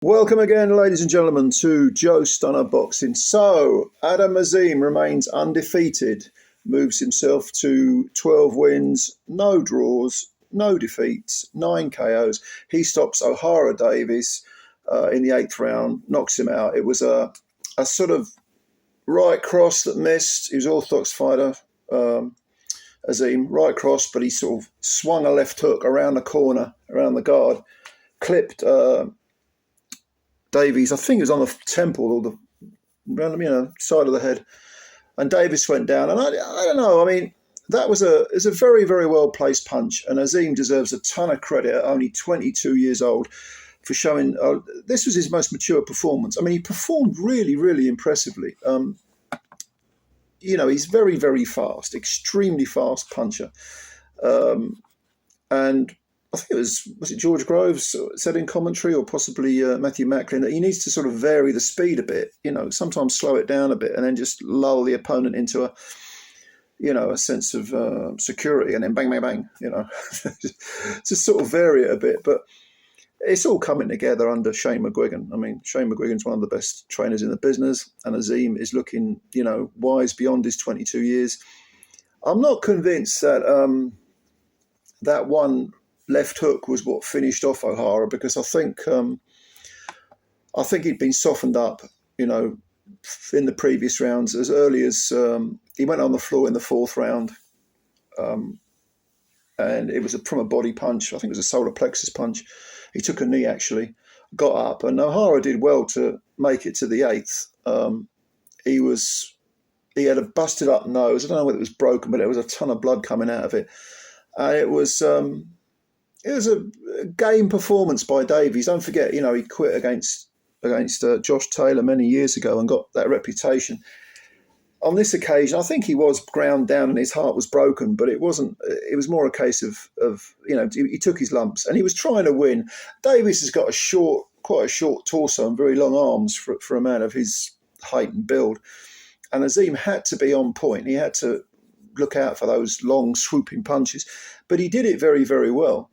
Welcome again, ladies and gentlemen, to Joe Stunner Boxing. So, Adam Azim remains undefeated, moves himself to 12 wins, no draws, no defeats, 9 KOs. He stops Ohara Davies in the 8th round, knocks him out. It was a sort of right cross that missed. He was an orthodox fighter, Azim, right cross, but he sort of swung a left hook around the corner, around the guard, clipped Davies, I think it was on the temple or the side of the head, and Davies went down. And I don't know. I mean, that was a very, very well placed punch, and Azim deserves a ton of credit at only 22 years old for showing. This was his most mature performance. I mean, he performed really, really impressively. He's very, very fast, extremely fast puncher, and I think was it George Groves said in commentary, or possibly Matthew Macklin, that he needs to sort of vary the speed a bit. Sometimes slow it down a bit, and then just lull the opponent into a sense of security, and then bang, bang, bang. Just sort of vary it a bit. But it's all coming together under Shane McGuigan. I mean, Shane McGuigan's one of the best trainers in the business, and Azim is looking, wise beyond his 22 years. I'm not convinced that that one left hook was what finished off Ohara, because I think he'd been softened up, in the previous rounds. As early as he went on the floor in the 4th round, and it was from a body punch. I think it was a solar plexus punch. He took a knee, actually, got up, and Ohara did well to make it to the 8th. He had a busted up nose. I don't know whether it was broken, but there was a ton of blood coming out of it, and it was a game performance by Davies. Don't forget, he quit against Josh Taylor many years ago and got that reputation. On this occasion, I think he was ground down and his heart was broken, but it wasn't. It was more a case of he took his lumps and he was trying to win. Davies has got quite a short torso and very long arms for a man of his height and build. And Azim had to be on point. He had to look out for those long swooping punches, but he did it very, very well.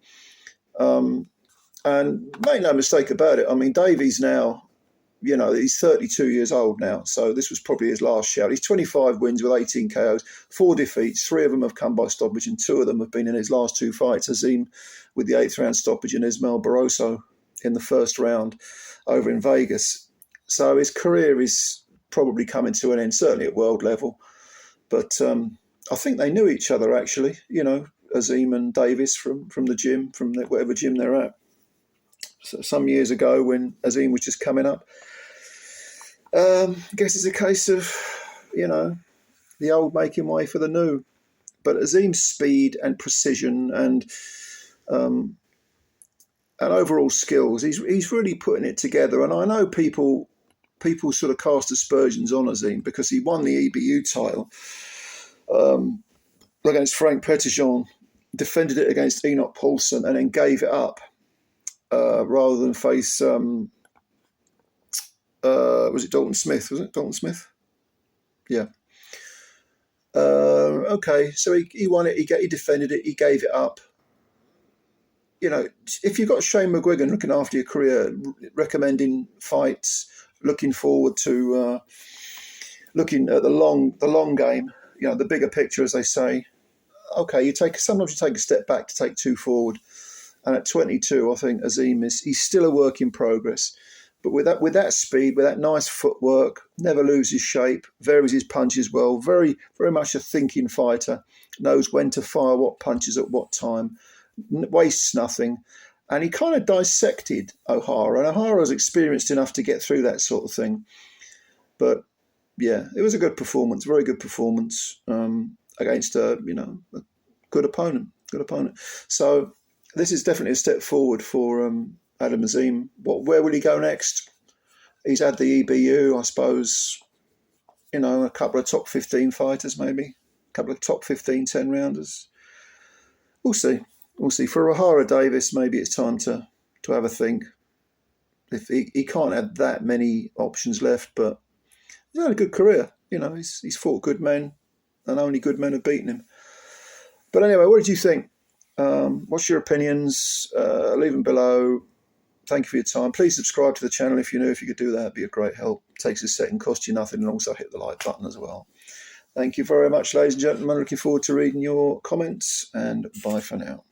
And make no mistake about it. I mean, Davies now, he's 32 years old now, so this was probably his last shout. He's 25 wins with 18 KOs, 4 defeats, 3 of them have come by stoppage, and 2 of them have been in his last 2 fights. Azim with the 8th round stoppage, and Ismael Barroso in the 1st round over in Vegas. So his career is probably coming to an end, certainly at world level. But I think they knew each other, actually, Azim and Davies from the gym, from whatever gym they're at. So some years ago when Azim was just coming up. I guess it's a case of, the old making way for the new. But Azim's speed and precision and overall skills, he's really putting it together. And I know people sort of cast aspersions on Azim because he won the EBU title against Frank Petitjean, defended it against Enoch Paulson, and then gave it up rather than face, was it Dalton Smith? Was it Dalton Smith? Yeah. Okay, so he won it, he defended it, he gave it up. If you've got Shane McGuigan looking after your career, recommending fights, looking forward to looking at the long game, the bigger picture, as they say. Okay, sometimes you take a step back to take 2 forward. And at 22, I think Azim he's still a work in progress. But with that speed, with that nice footwork, never loses shape, varies his punches well, very, very much a thinking fighter, knows when to fire what punches at what time, wastes nothing. And he kind of dissected Ohara. And Ohara's experienced enough to get through that sort of thing. But yeah, it was a good performance, very good performance against a good opponent. So this is definitely a step forward for Adam Azim. Where will he go next? He's had the EBU, I suppose. A couple of top 15 fighters, maybe a couple of top 15 10-rounders. We'll see. For Ohara Davies, maybe it's time to have a think. If he can't have that many options left, but he's had a good career. He's fought good men, and only good men have beaten him. But anyway, what did you think? What's your opinions? Leave them below. Thank you for your time. Please subscribe to the channel if you're new. If you could do that, it'd be a great help. It takes a second, costs you nothing, and also hit the like button as well. Thank you very much, ladies and gentlemen. Looking forward to reading your comments, and bye for now.